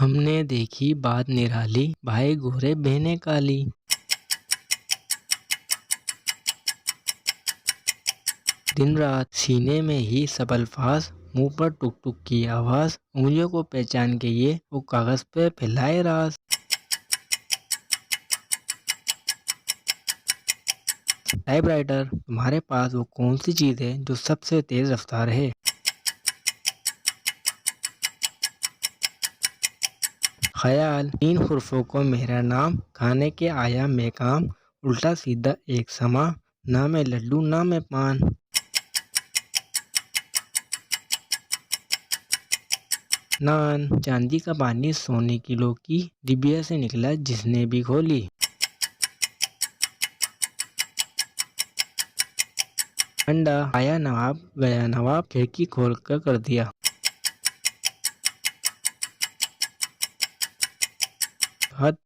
हमने देखी बात निराली, भाई गोरे बहनें काली। दिन रात सीने में ही सब अल्फाज, मुंह पर टुक टुक की आवाज, उंगलियों को पहचान के ये वो कागज पे फैलाए राज। टाइपराइटर, तुम्हारे पास वो कौन सी चीज है जो सबसे तेज रफ्तार है? ख्याल, 3 हुर्फों को मेरा नाम, खाने के आया मैं काम, उल्टा सीधा एक समा, ना मैं लड्डू ना मैं पान। नान, चांदी का पानी सोने की लौकी, डिबिया से निकला जिसने भी खोली। अंडा, आया नवाब गया नवाब, खिड़की खोल कर दिया। हद,